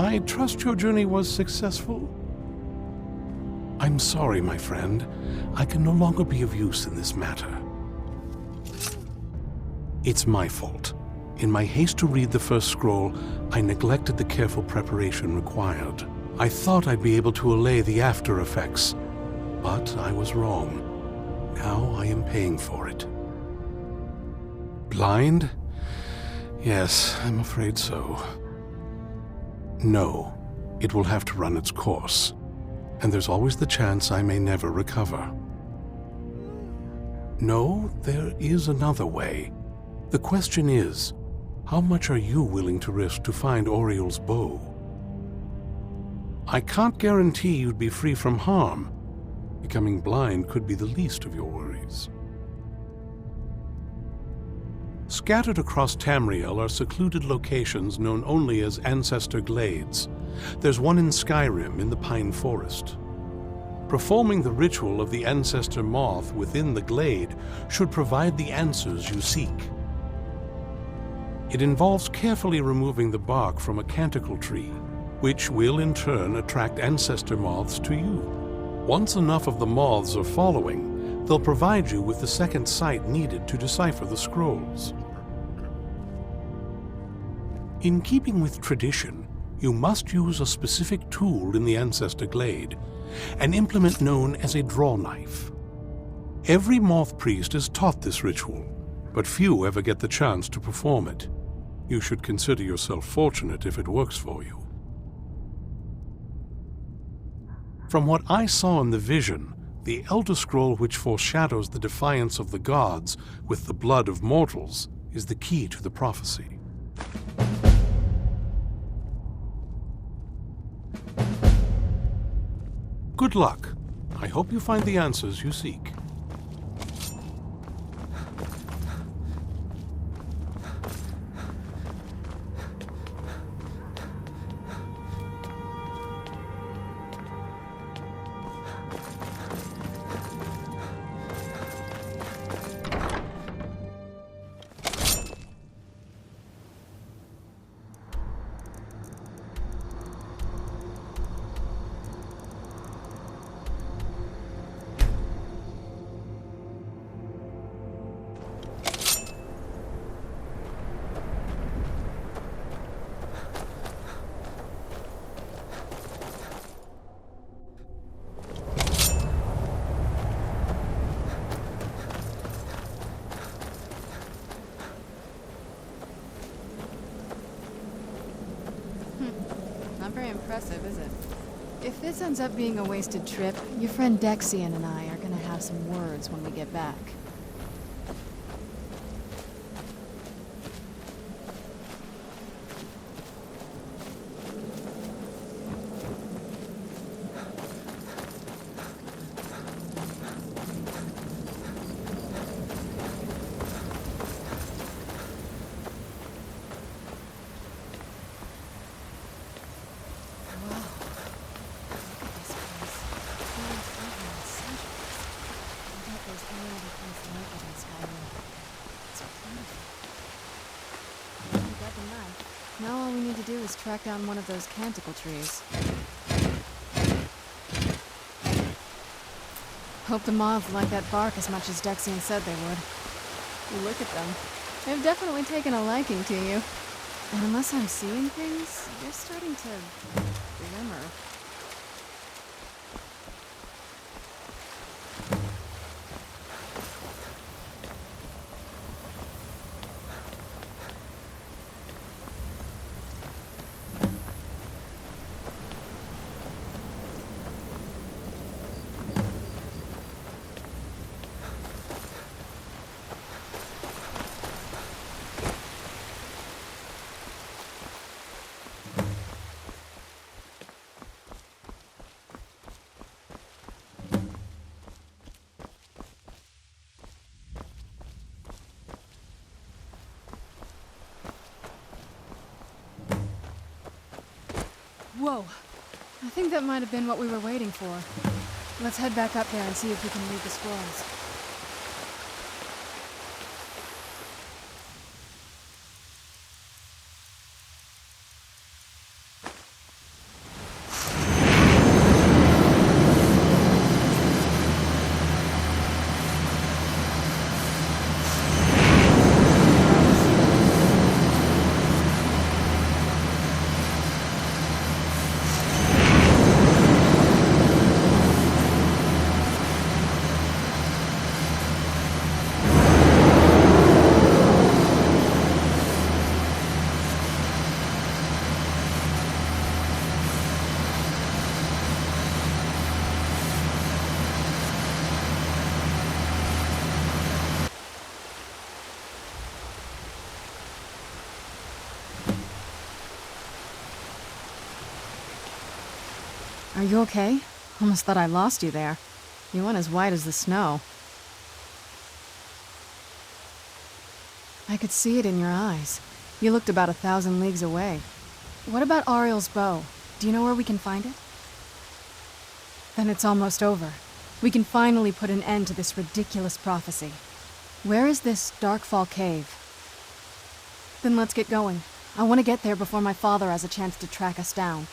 I trust your journey was successful? I'm sorry, my friend. I can no longer be of use in this matter. It's my fault. In my haste to read the first scroll, I neglected the careful preparation required. I thought I'd be able to allay the after effects, but I was wrong. Now I am paying for it. Blind? Yes, I'm afraid so. No, it will have to run its course, and there's always the chance I may never recover. No, there is another way. The question is, how much are you willing to risk to find Oriel's bow? I can't guarantee you'd be free from harm. Becoming blind could be the least of your worries. Scattered across Tamriel are secluded locations known only as Ancestor Glades. There's one in Skyrim in the Pine Forest. Performing the ritual of the Ancestor Moth within the glade should provide the answers you seek. It involves carefully removing the bark from a canticle tree, which will in turn attract ancestor moths to you. Once enough of the moths are following, they'll provide you with the second sight needed to decipher the scrolls. In keeping with tradition, you must use a specific tool in the Ancestor Glade, an implement known as a draw knife. Every moth priest is taught this ritual, but few ever get the chance to perform it. You should consider yourself fortunate if it works for you. From what I saw in the vision, the Elder Scroll which foreshadows the defiance of the gods with the blood of mortals is the key to the prophecy. Good luck. I hope you find the answers you seek. Not very impressive, is it? If this ends up being a wasted trip, your friend Dexian and I are gonna have some words when we get back. Now all we need to do is track down one of those canticle trees. Hope the moths like that bark as much as Dexian said they would. Look at them. They've definitely taken a liking to you. And unless I'm seeing things, they're starting to glimmer. Whoa. I think that might have been what we were waiting for. Let's head back up there and see if we can read the scrolls. Are you okay? Almost thought I lost you there. You went as white as the snow. I could see it in your eyes. You looked about 1,000 leagues away. What about Ariel's bow? Do you know where we can find it? Then it's almost over. We can finally put an end to this ridiculous prophecy. Where is this Darkfall cave? Then let's get going. I want to get there before my father has a chance to track us down.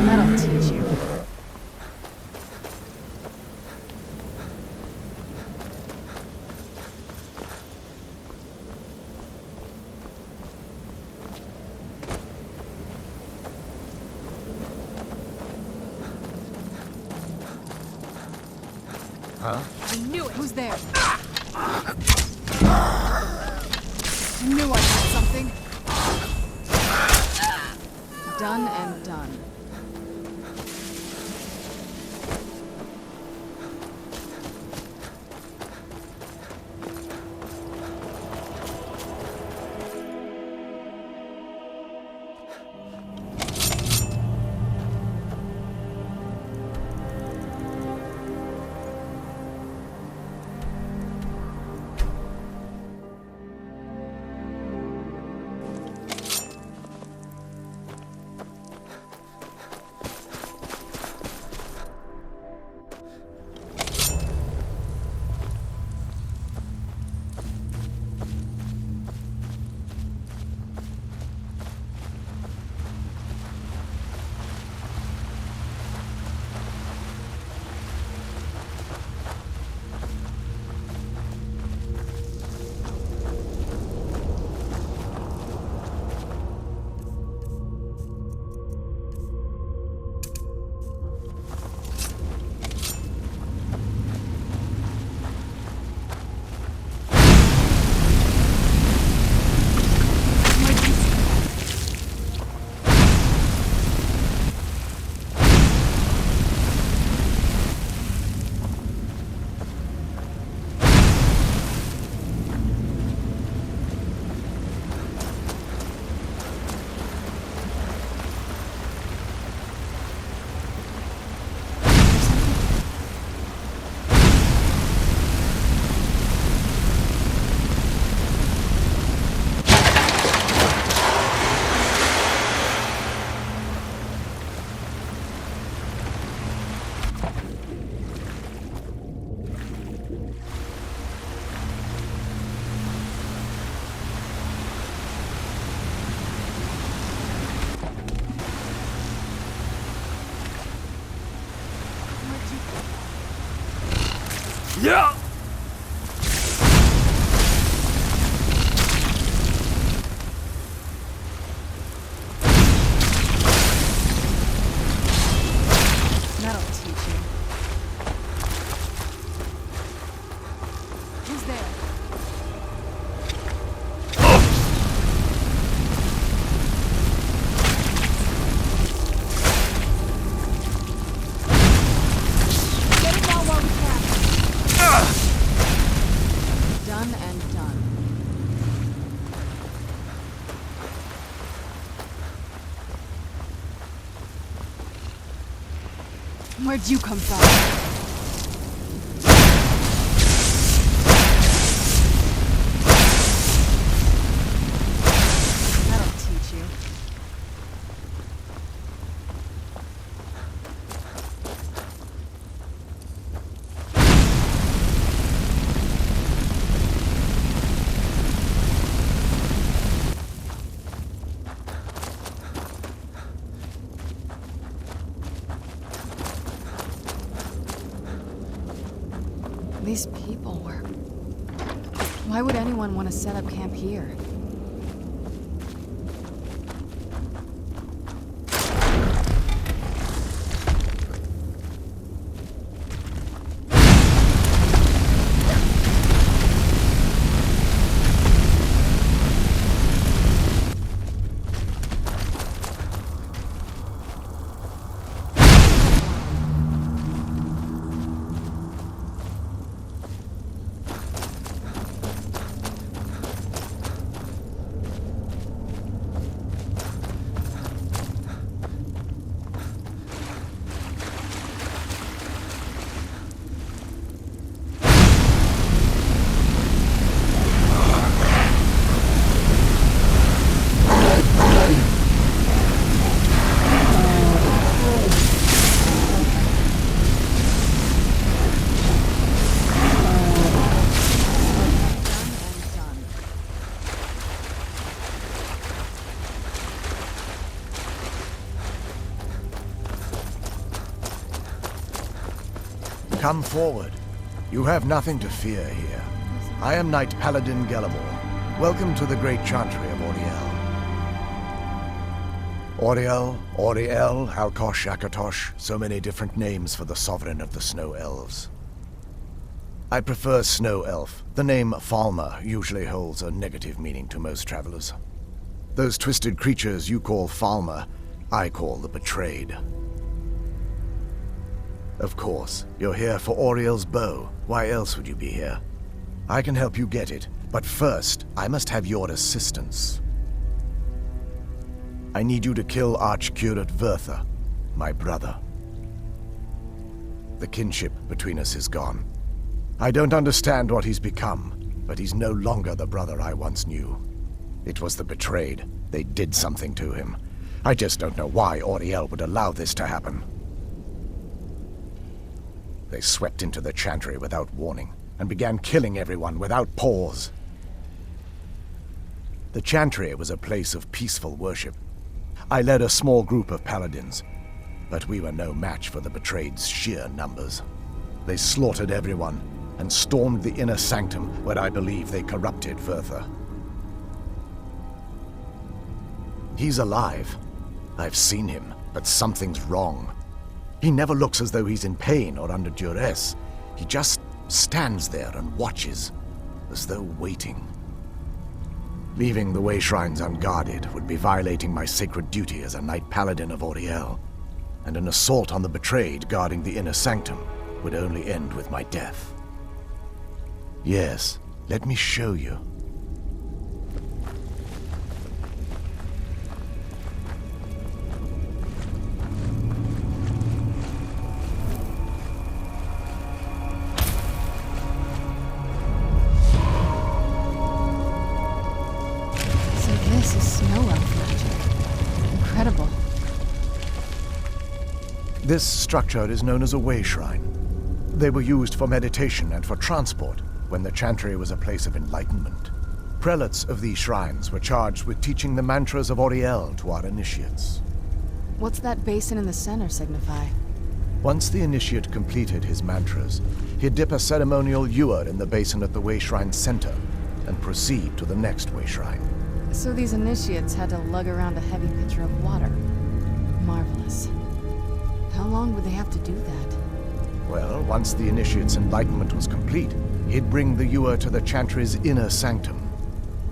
That'll teach you. Huh? I knew it! Who's there? I knew I had something. Done and done. Yeah! That'll teach you. Who's there? Get it all while we can. Done and done. Where'd you come from? That'll teach you. These people were... Why would anyone want to set up camp here? Come forward. You have nothing to fear here. I am Knight Paladin Gellamor. Welcome to the great chantry of Auriel. Auriel, Alkosh, Akatosh, so many different names for the sovereign of the Snow Elves. I prefer Snow Elf. The name Falmer usually holds a negative meaning to most travelers. Those twisted creatures you call Falmer, I call the Betrayed. Of course, you're here for Auriel's bow. Why else would you be here? I can help you get it, but first, I must have your assistance. I need you to kill Archcurate Vertha, my brother. The kinship between us is gone. I don't understand what he's become, but he's no longer the brother I once knew. It was the Betrayed. They did something to him. I just don't know why Auriel would allow this to happen. They swept into the chantry without warning, and began killing everyone without pause. The chantry was a place of peaceful worship. I led a small group of paladins, but we were no match for the Betrayed's sheer numbers. They slaughtered everyone, and stormed the inner sanctum where I believe they corrupted Vertha. He's alive. I've seen him, but something's wrong. He never looks as though he's in pain or under duress. He just stands there and watches, as though waiting. Leaving the way shrines unguarded would be violating my sacred duty as a Knight Paladin of Auriel, and an assault on the Betrayed guarding the inner sanctum would only end with my death. Yes, let me show you. This is snow elf magic. Incredible. This structure is known as a way shrine. They were used for meditation and for transport when the chantry was a place of enlightenment. Prelates of these shrines were charged with teaching the mantras of Auriel to our initiates. What's that basin in the center signify? Once the initiate completed his mantras, he'd dip a ceremonial ewer in the basin at the way shrine's center and proceed to the next way shrine. So these initiates had to lug around a heavy pitcher of water. Marvelous. How long would they have to do that? Well, once the initiate's enlightenment was complete, he'd bring the ewer to the chantry's inner sanctum.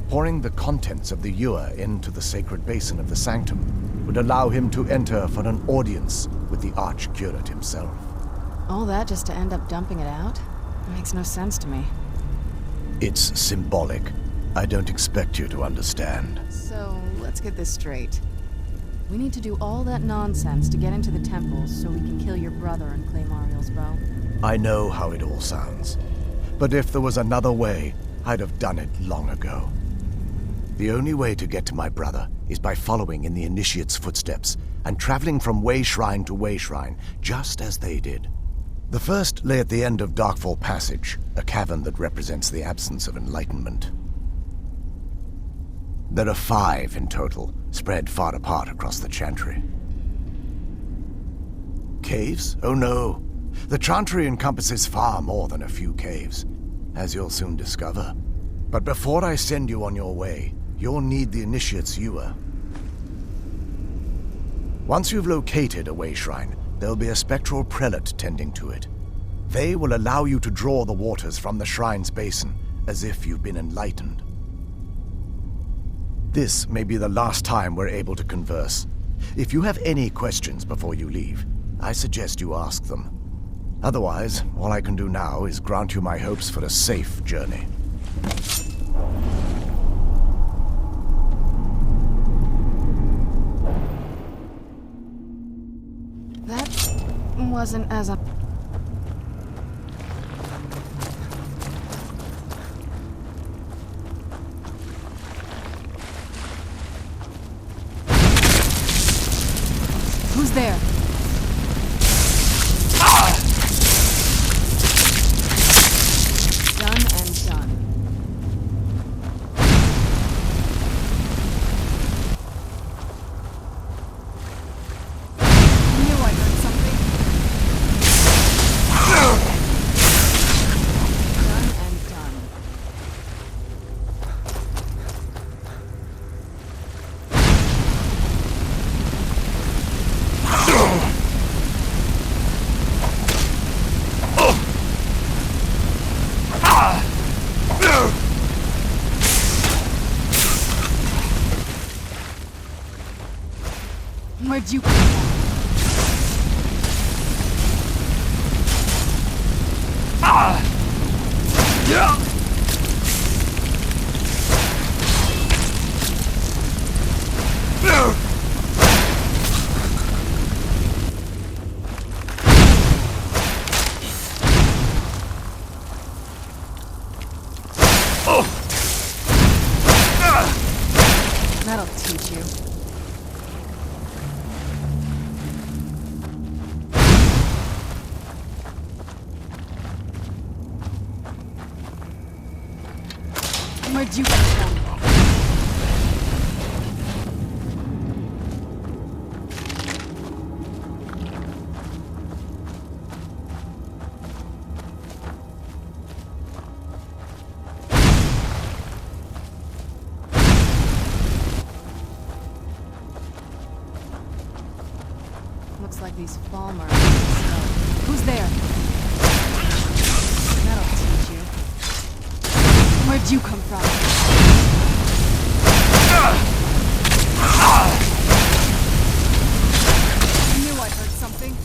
Pouring the contents of the ewer into the sacred basin of the sanctum would allow him to enter for an audience with the Archcurate himself. All that just to end up dumping it out? It makes no sense to me. It's symbolic. I don't expect you to understand. So, let's get this straight. We need to do all that nonsense to get into the temples so we can kill your brother and claim Ariel's bow. I know how it all sounds. But if there was another way, I'd have done it long ago. The only way to get to my brother is by following in the initiate's footsteps and traveling from way shrine to way shrine, just as they did. The first lay at the end of Darkfall Passage, a cavern that represents the absence of enlightenment. There are 5 in total, spread far apart across the chantry. Caves? Oh no. The chantry encompasses far more than a few caves, as you'll soon discover. But before I send you on your way, you'll need the initiate's ewer. Once you've located a way shrine, there'll be a spectral prelate tending to it. They will allow you to draw the waters from the shrine's basin, as if you've been enlightened. This may be the last time we're able to converse. If you have any questions before you leave, I suggest you ask them. Otherwise, all I can do now is grant you my hopes for a safe journey. That wasn't as Who's there? Done and done. I knew I heard something. Where'd you come from? Yeah! That'll teach you. Where'd you come from? Looks like these fall marks. Who's there? That'll teach you. Where'd you come from? I knew I heard something.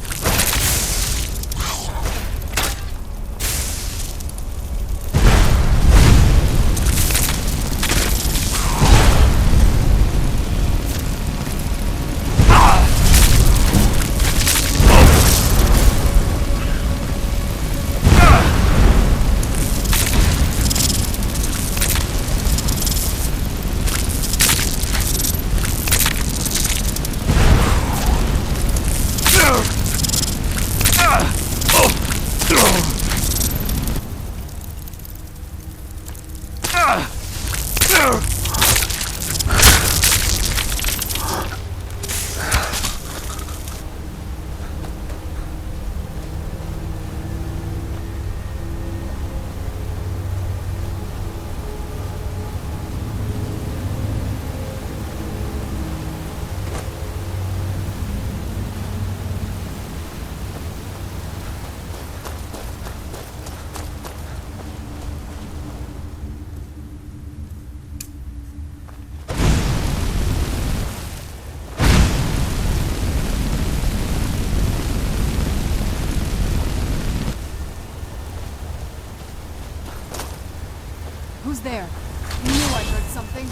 Who's there? I knew I heard something.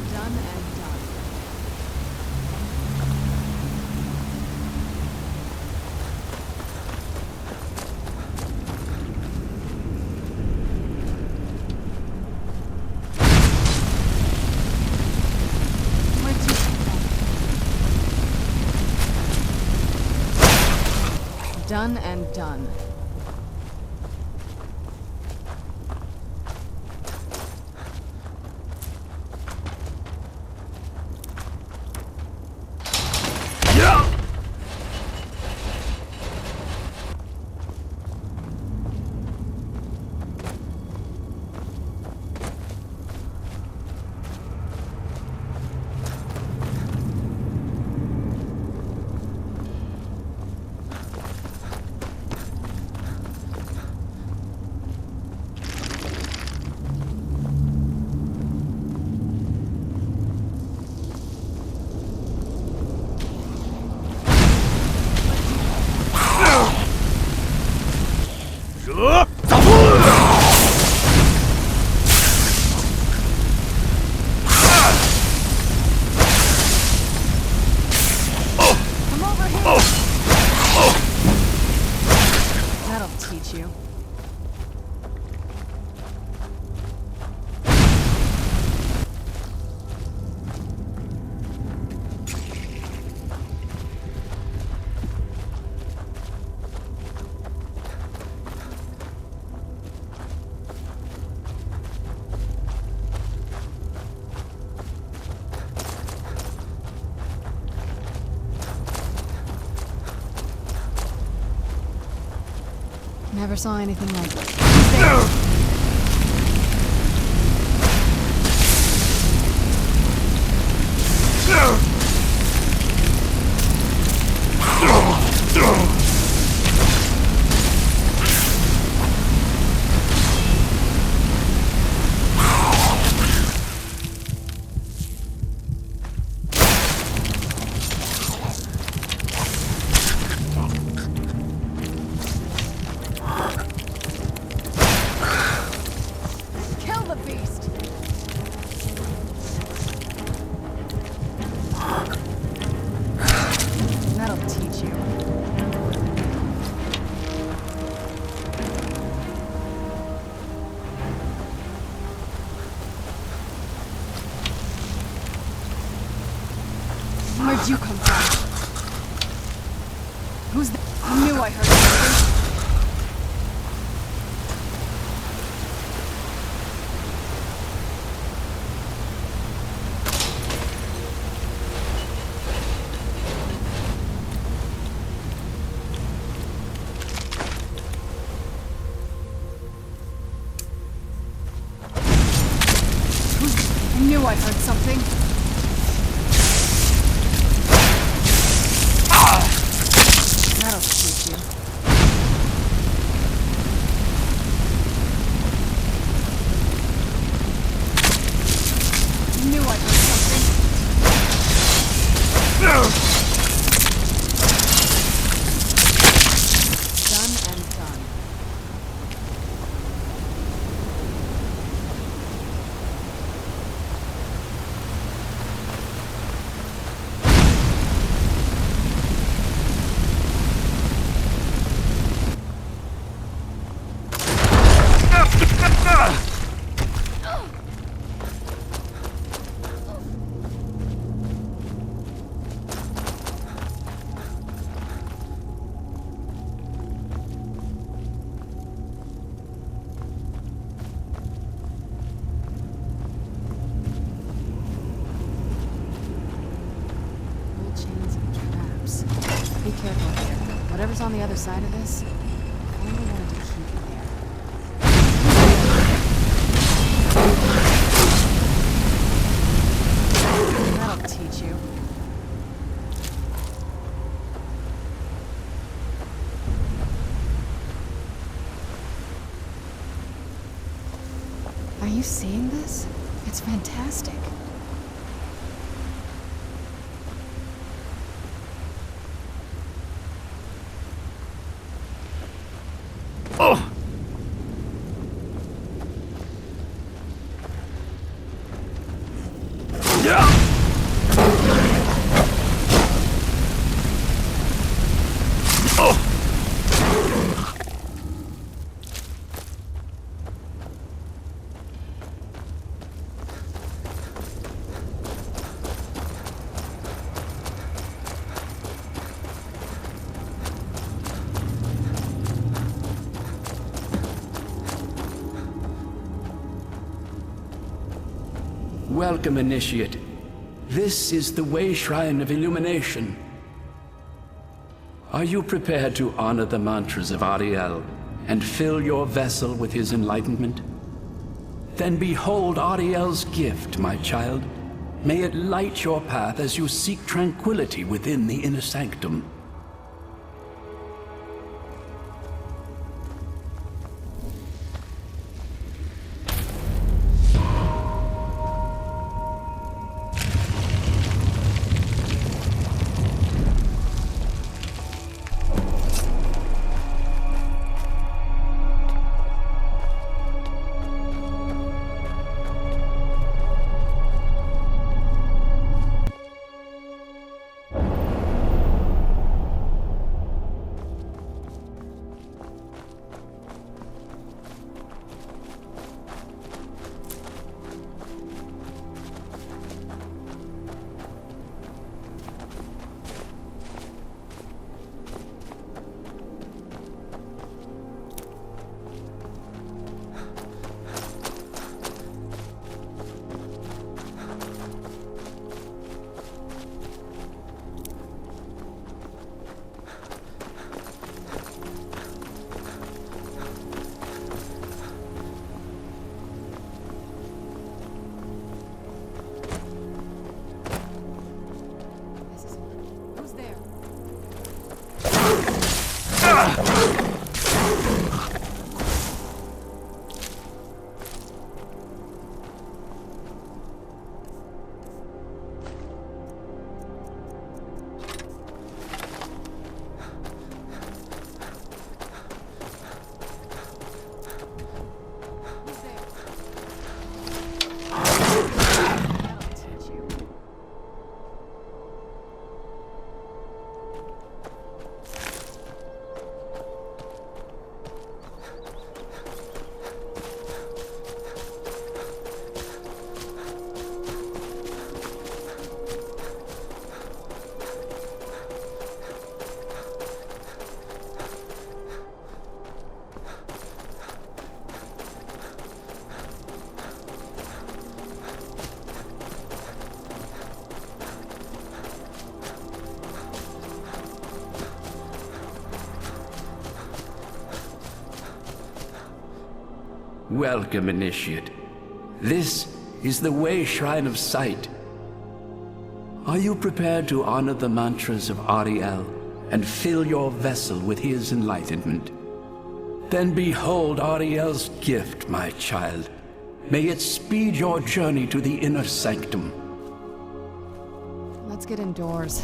Done and done. Where'd you come from? Done and done. Yeah! Come over here! That'll teach you. Never saw anything like it. Who's there? Where'd you come from? Who's that? I knew I heard something. I knew I heard something. That'll teach you. I knew I heard something. Done and done. Chains and traps. Be careful here. Whatever's on the other side of this, I only wanted to keep it there. That'll teach you. Are you seeing this? It's fantastic. Oh! Yeah! Oh! Welcome, Initiate. This is the Way Shrine of Illumination. Are you prepared to honor the mantras of Ariel and fill your vessel with his enlightenment? Then behold Ariel's gift, my child. May it light your path as you seek tranquility within the inner sanctum. Welcome, Initiate. This is the Way Shrine of Sight. Are you prepared to honor the mantras of Ariel and fill your vessel with his enlightenment? Then behold Ariel's gift, my child. May it speed your journey to the inner sanctum. Let's get indoors.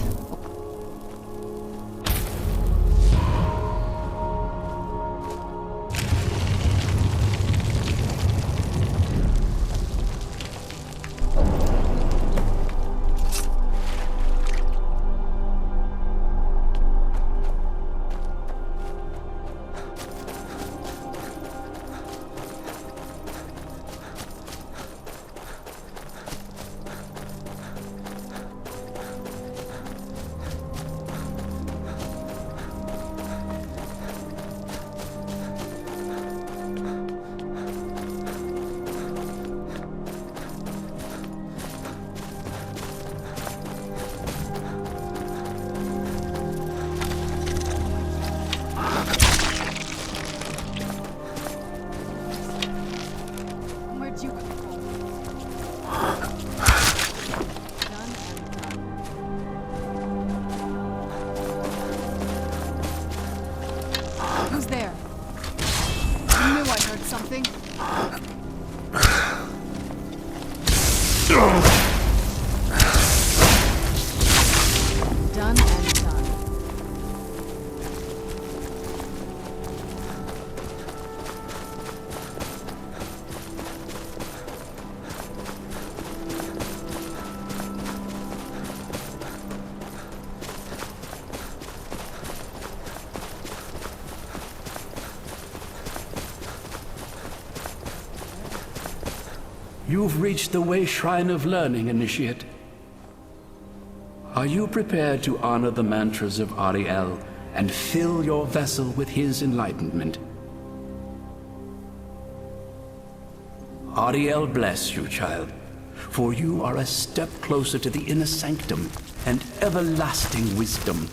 Where'd you come from? Done and done. Who's there? I knew I heard something. Done and done. You've reached the Way Shrine of Learning, Initiate. Are you prepared to honor the mantras of Ariel and fill your vessel with his enlightenment? Ariel bless you, child, for you are a step closer to the inner sanctum and everlasting wisdom.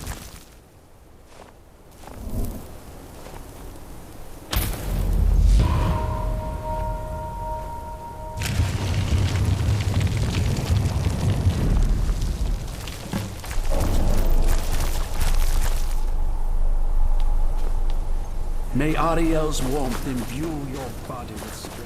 May Ariel's warmth imbue your body with strength.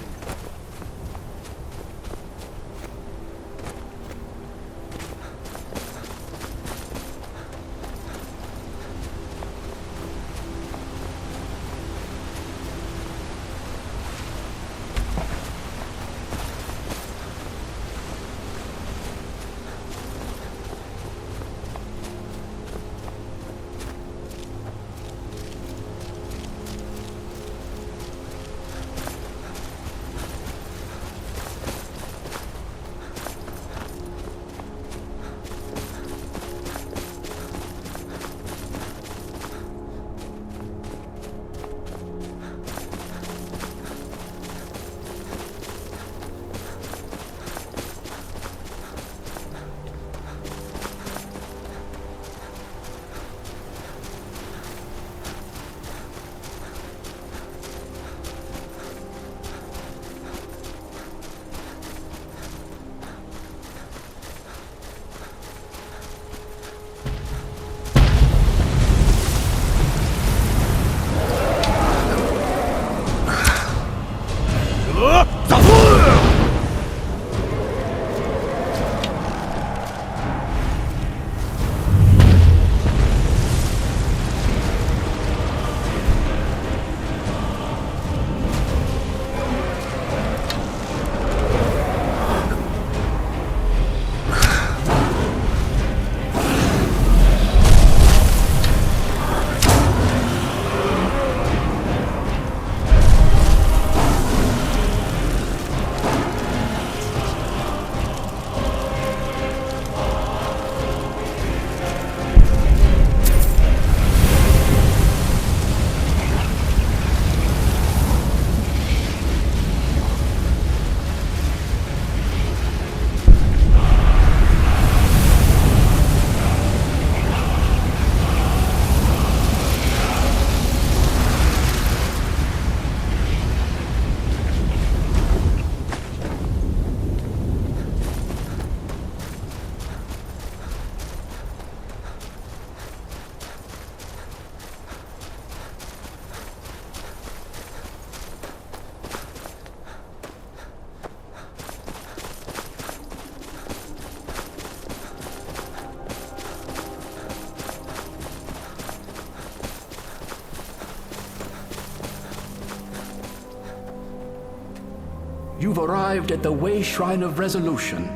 You've arrived at the Way Shrine of Resolution.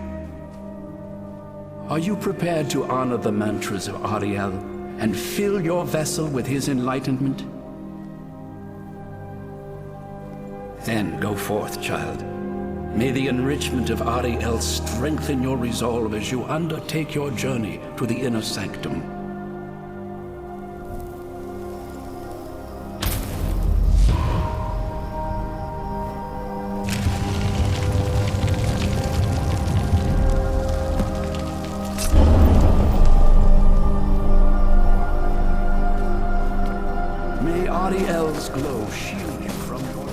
Are you prepared to honor the mantras of Ariel and fill your vessel with his enlightenment? Then go forth, child. May the enrichment of Ariel strengthen your resolve as you undertake your journey to the inner sanctum. May Ariel's glow shield you from your...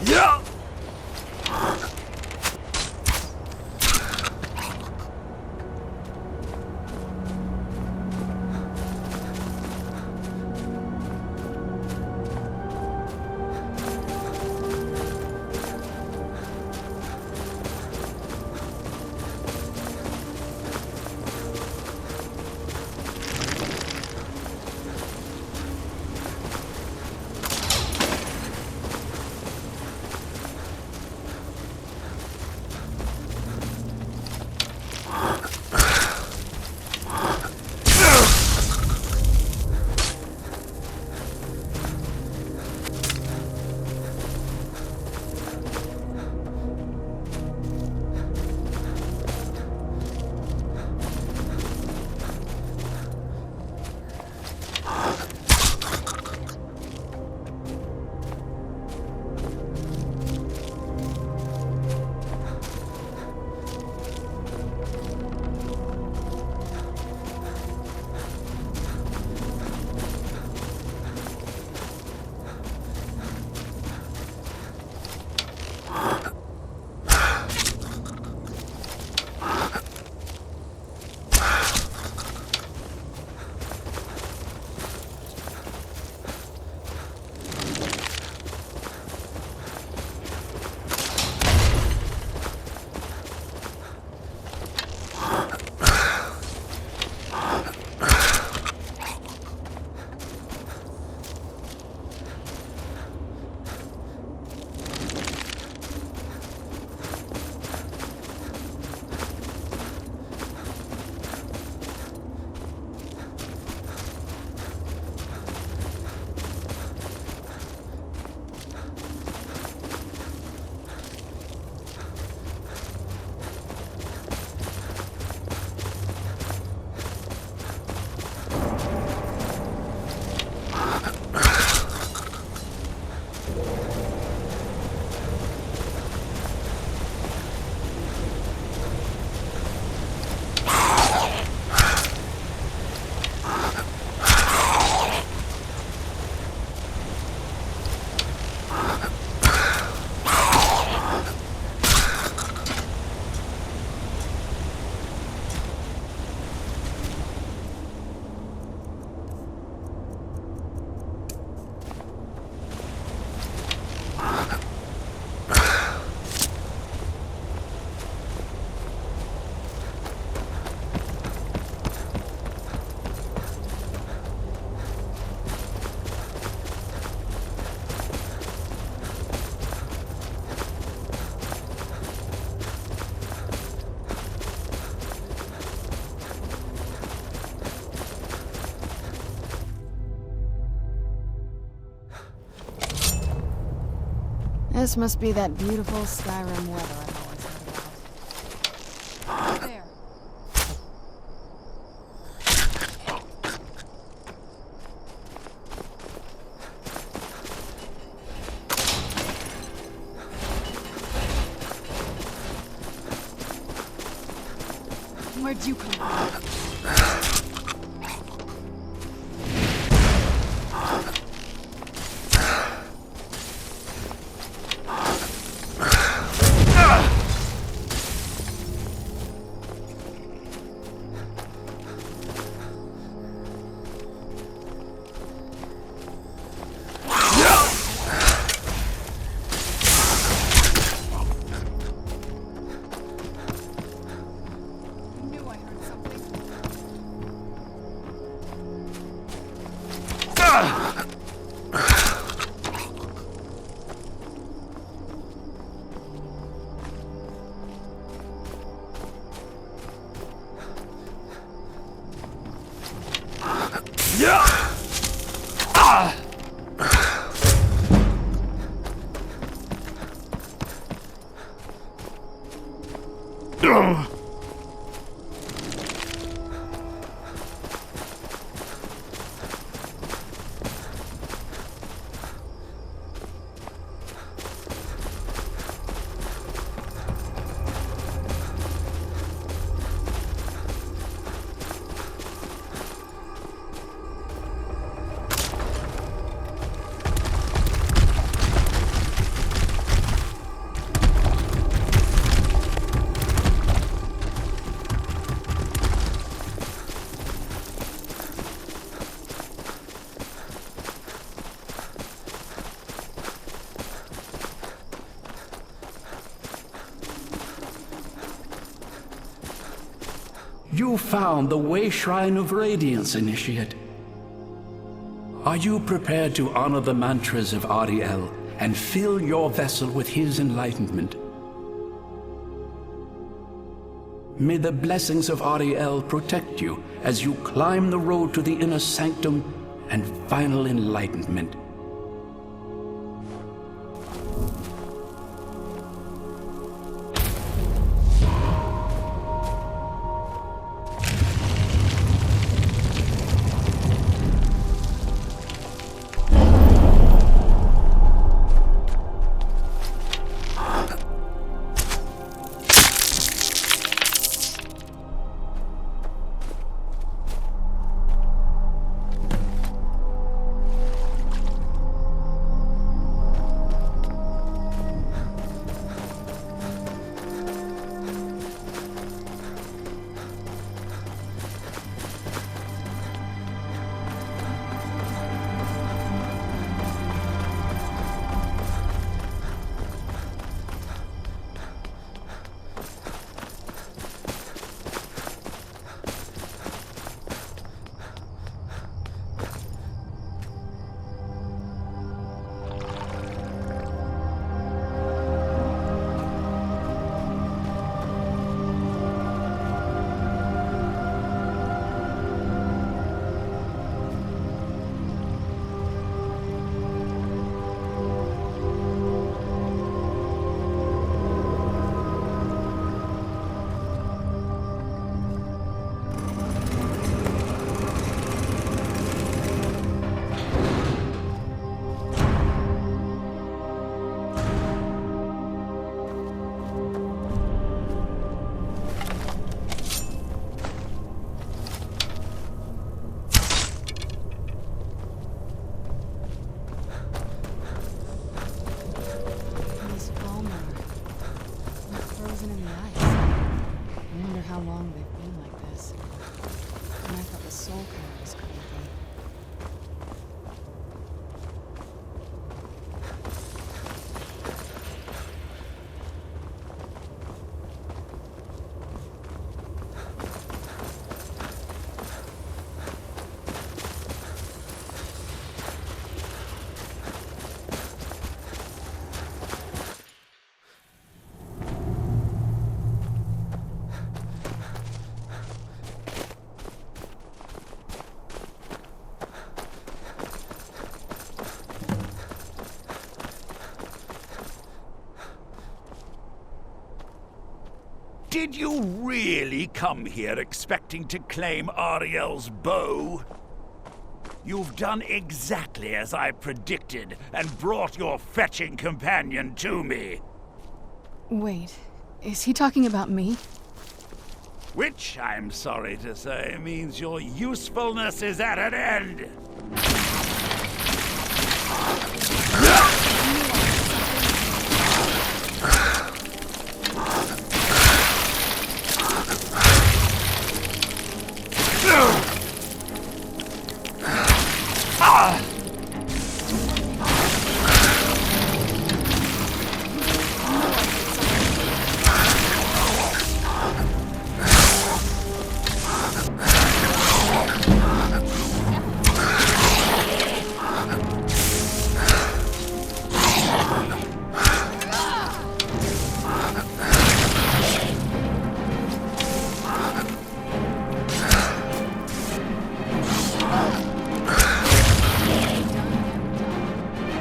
Yeah! This must be that beautiful Skyrim weather I've always heard about. There. Where'd you come from? You found the Way Shrine of Radiance, Initiate. Are you prepared to honor the mantras of Ariel and fill your vessel with his enlightenment? May the blessings of Ariel protect you as you climb the road to the inner sanctum and final enlightenment. Did you really come here expecting to claim Ariel's bow? You've done exactly as I predicted and brought your fetching companion to me. Wait, is he talking about me? Which, I'm sorry to say, means your usefulness is at an end.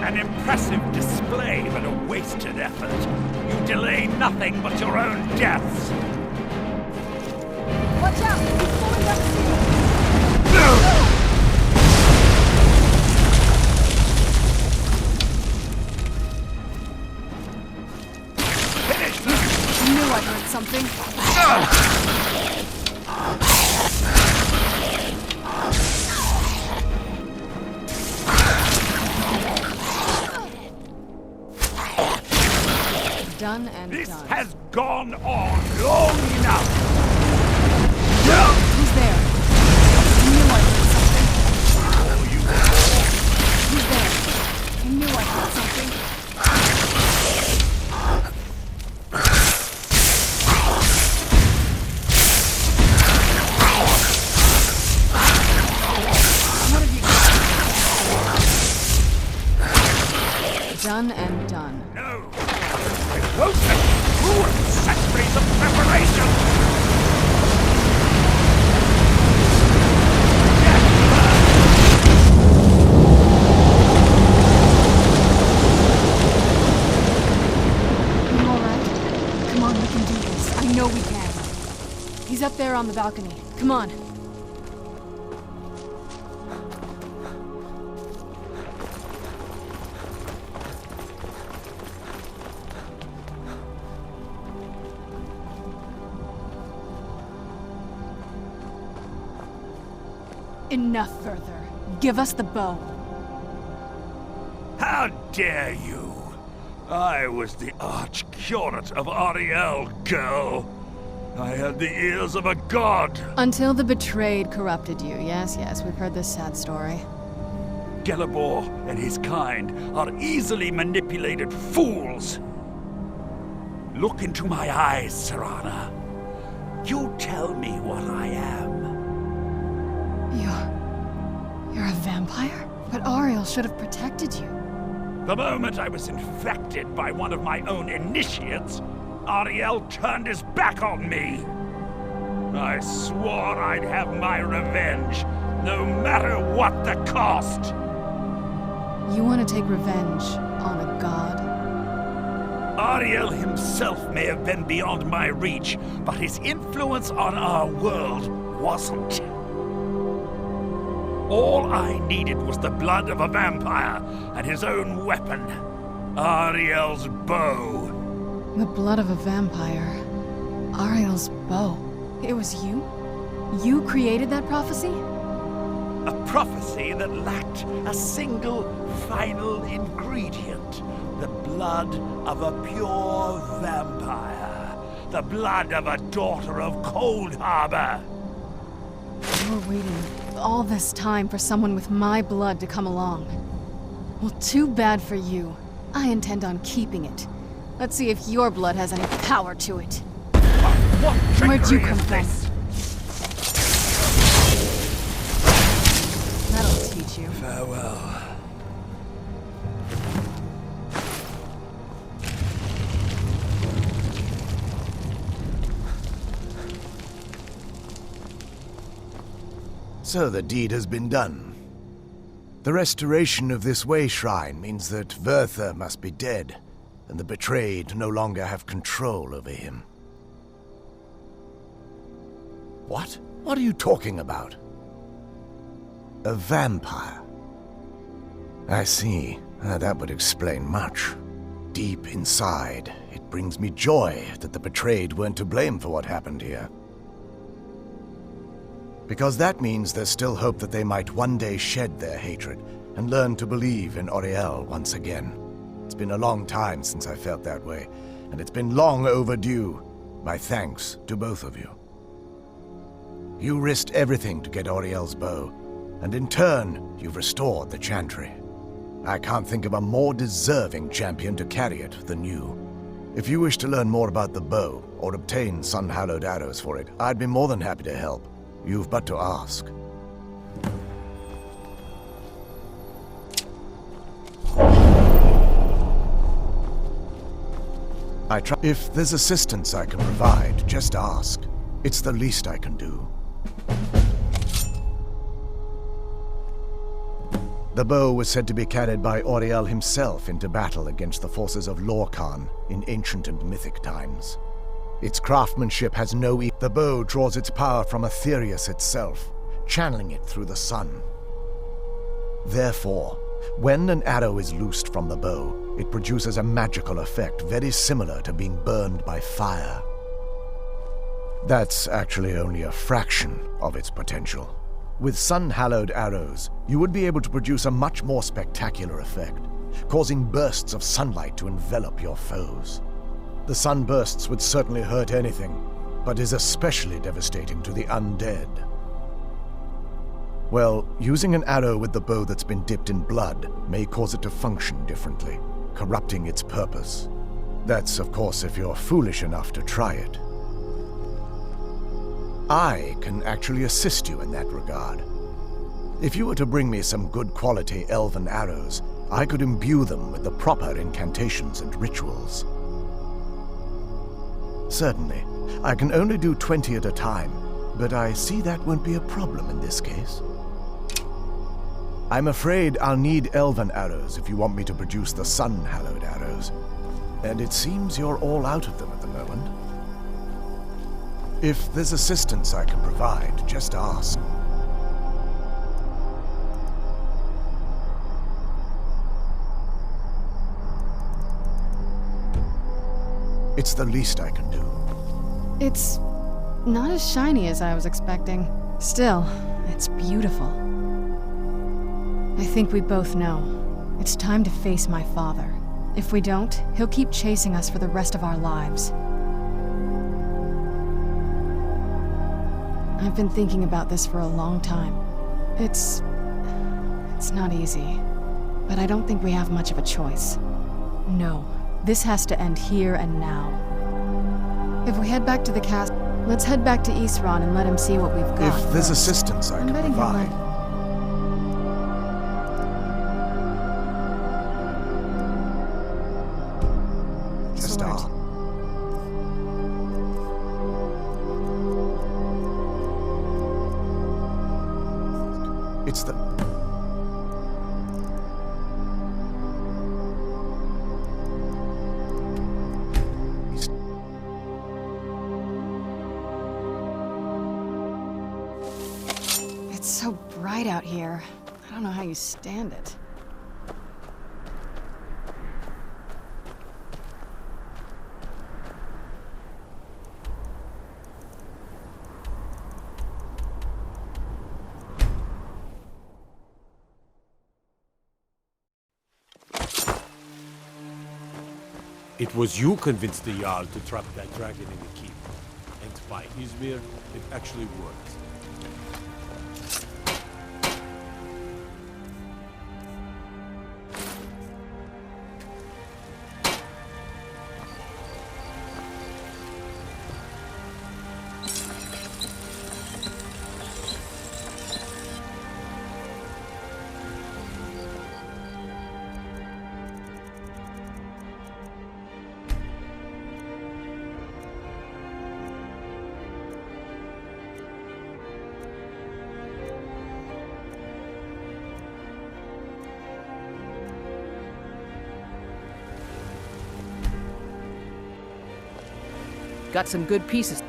An impressive display, but a wasted effort. You delay nothing but your own deaths. Watch out! He's pulling up Finish them! I knew I heard something. Done and This done. has gone on long enough. Who's there? I knew I heard something. Who's there? I knew I heard something. What have you done and done? No. I won't let you ruin centuries of preparation. You all right? Come on, we can do this. I know we can. He's up there on the balcony. Come on. Enough further. Give us the bow. How dare you? I was the arch-curate of Ariel, girl. I had the ears of a god. Until the betrayed corrupted you. Yes, we've heard this sad story. Gelibor and his kind are easily manipulated fools. Look into my eyes, Serana. You tell me what I am. You're a vampire? But Ariel should have protected you. The moment I was infected by one of my own initiates, Ariel turned his back on me. I swore I'd have my revenge, no matter what the cost. You want to take revenge on a god? Ariel himself may have been beyond my reach, but his influence on our world wasn't. All I needed was the blood of a vampire and his own weapon, Ariel's bow. The blood of a vampire. Ariel's bow. It was you? You created that prophecy? A prophecy that lacked a single final ingredient. The blood of a pure vampire. The blood of a daughter of Cold Harbor. You were waiting all this time for someone with my blood to come along. Well, too bad for you. I intend on keeping it. Let's see if your blood has any power to it. What Where'd you trickery come is from? this? That'll teach you. Farewell. So the deed has been done. The restoration of this way shrine means that Verther must be dead, and the betrayed no longer have control over him. What? What are you talking about? A vampire. I see. That would explain much. Deep inside, it brings me joy that the betrayed weren't to blame for what happened here. Because that means there's still hope that they might one day shed their hatred and learn to believe in Auriel once again. It's been a long time since I felt that way, and it's been long overdue. My thanks to both of you. You risked everything to get Auriel's bow, and in turn, you've restored the Chantry. I can't think of a more deserving champion to carry it than you. If you wish to learn more about the bow, or obtain sun-hallowed arrows for it, I'd be more than happy to help. You've but to ask. If there's assistance I can provide, just ask. It's the least I can do. The bow was said to be carried by Auriel himself into battle against the forces of Lorcan in ancient and mythic times. Its craftsmanship has no The bow draws its power from Aetherius itself, channeling it through the sun. Therefore, when an arrow is loosed from the bow, it produces a magical effect very similar to being burned by fire. That's actually only a fraction of its potential. With sun-hallowed arrows, you would be able to produce a much more spectacular effect, causing bursts of sunlight to envelop your foes. The sunbursts would certainly hurt anything, but is especially devastating to the undead. Well, using an arrow with the bow that's been dipped in blood may cause it to function differently, corrupting its purpose. That's, of course, if you're foolish enough to try it. I can actually assist you in that regard. If you were to bring me some good quality elven arrows, I could imbue them with the proper incantations and rituals. Certainly. I can only do 20 at a time, but I see that won't be a problem in this case. I'm afraid I'll need elven arrows if you want me to produce the sun-hallowed arrows. And it seems you're all out of them at the moment. If there's assistance I can provide, just ask. It's the least I can do. It's not as shiny as I was expecting. Still, it's beautiful. I think we both know. It's time to face my father. If we don't, he'll keep chasing us for the rest of our lives. I've been thinking about this for a long time. It's not easy, but I don't think we have much of a choice. No, this has to end here and now. If we head back to the castle, let's head back to Isran and let him see what we've got. If there's assistance I can provide. Just ask. It's the... It's so bright out here. I don't know how you stand it. It was you convinced the Jarl to trap that dragon in the keep. And by Izmir, it actually worked. Got some good pieces.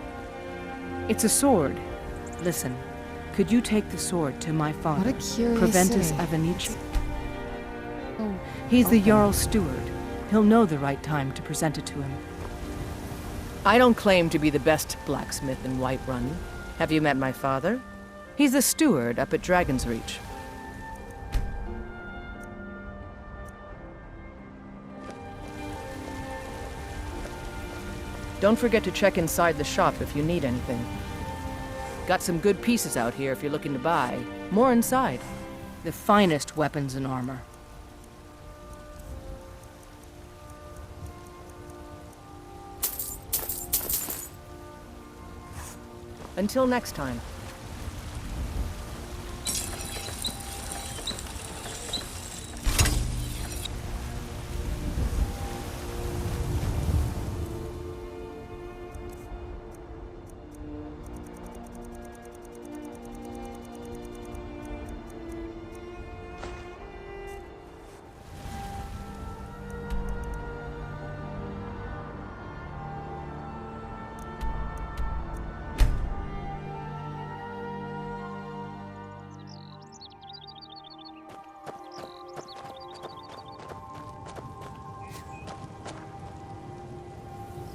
It's a sword. Listen, could you take the sword to my father, What a curious Proventus city. Avenici? Oh, He's the okay. Jarl's steward. He'll know the right time to present it to him. I don't claim to be the best blacksmith in Whiterun. Have you met my father? He's the steward up at Dragon's Reach. Don't forget to check inside the shop if you need anything. Got some good pieces out here if you're looking to buy. More inside. The finest weapons and armor. Until next time.